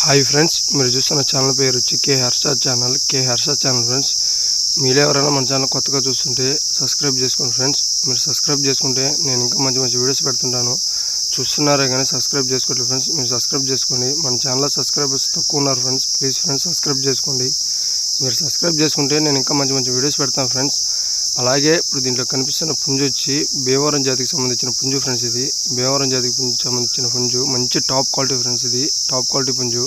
Hi friends, మీరు చూస్తున్న channel పేరు వచ్చి కే హర్ష ఛానల్. ఫ్రెండ్స్, మీరు ఎవరైనా మన ఛానల్ కొత్తగా చూస్తుంటే సబ్స్క్రైబ్ చేసుకోండి ఫ్రెండ్స్. మీరు సబ్స్క్రైబ్ చేసుకుంటే నేను ఇంకా మంచి మంచి వీడియోస్ పెడుతుంటాను. చూస్తున్నారే కానీ సబ్స్క్రైబ్ చేసుకోండి ఫ్రెండ్స్. మీరు సబ్స్క్రైబ్ చేసుకోండి. మన ఛానల్లో సబ్స్క్రైబర్స్ తక్కువ ఉన్నారు ఫ్రెండ్స్. ప్లీజ్ ఫ్రెండ్స్ సబ్స్క్రైబ్ చేసుకోండి. మీరు సబ్స్క్రైబ్ చేసుకుంటే నేను ఇంకా మంచి మంచి వీడియోస్ పెడతాను ఫ్రెండ్స్. అలాగే ఇప్పుడు దీంట్లో కనిపిస్తున్న పుంజు వచ్చి భీమవరం జాతికి సంబంధించిన పుంజు ఫ్రెండ్స్. ఇది భీమవరం జాతికి సంబంధించిన పుంజు, మంచి టాప్ క్వాలిటీ ఫ్రెండ్స్. ఇది టాప్ క్వాలిటీ పుంజు.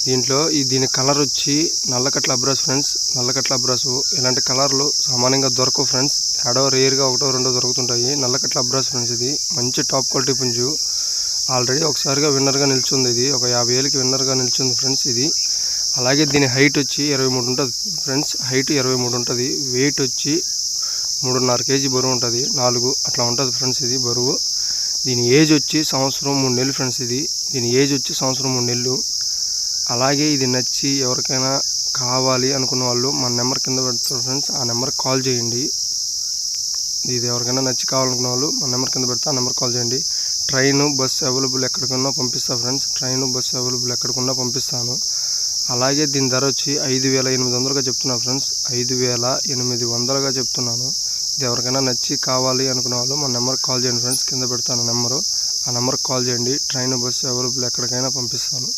దీంట్లో దీని కలర్ వచ్చి నల్లకట్ల అబ్రాస్ ఫ్రెండ్స్. నల్లకట్ల అబ్రాసు ఇలాంటి కలర్లు సామాన్యంగా దొరకవు ఫ్రెండ్స్. ఏడో రేర్గా ఒకటో రెండో దొరుకుతుంటాయి. నల్లకట్ల అబ్రాస్ ఫ్రెండ్స్. ఇది మంచి టాప్ క్వాలిటీ పుంజు. ఆల్రెడీ ఒకసారిగా విన్నర్గా నిల్చుంది. ఇది ఒక 50,000కి విన్నర్గా నిల్చుంది ఫ్రెండ్స్ ఇది. అలాగే దీని హైట్ వచ్చి 23 ఉంటుంది ఫ్రెండ్స్. హైట్ 23 ఉంటుంది. వెయిట్ వచ్చి 3.5 kg బరువు ఉంటుంది. 4 అట్లా ఉంటుంది ఫ్రెండ్స్ ఇది బరువు. దీని ఏజ్ వచ్చి సంవత్సరం 3 నెలలు ఫ్రెండ్స్. దీని ఏజ్ వచ్చి సంవత్సరం 3 నెలలు. అలాగే ఇది నచ్చి ఎవరికైనా కావాలి అనుకున్న వాళ్ళు మన నెంబర్ కింద పెడతారు ఫ్రెండ్స్. ఆ నెంబర్కి కాల్ చేయండి. ఇది ఎవరికైనా నచ్చి కావాలనుకున్న వాళ్ళు మన నెంబర్ కింద పెడితే ఆ నెంబర్ కాల్ చేయండి. ట్రైను బస్సు అవైలబుల్ ఎక్కడికన్నా పంపిస్తాను ఫ్రెండ్స్. ట్రైను బస్సు అవైలబుల్ ఎక్కడికన్నా పంపిస్తాను. అలాగే దీని ధర వచ్చి 5,800గా చెప్తున్నాను ఫ్రెండ్స్. 5,800గా చెప్తున్నాను. ఇది ఎవరికైనా నచ్చి కావాలి అనుకున్న వాళ్ళు మన నెంబర్కి కాల్ చేయండి ఫ్రెండ్స్. కింద పెడతాను నెంబరు. ఆ నెంబర్కి కాల్ చేయండి. ట్రైన్ బస్సు అవైలబుల్ ఎక్కడికైనా పంపిస్తాను.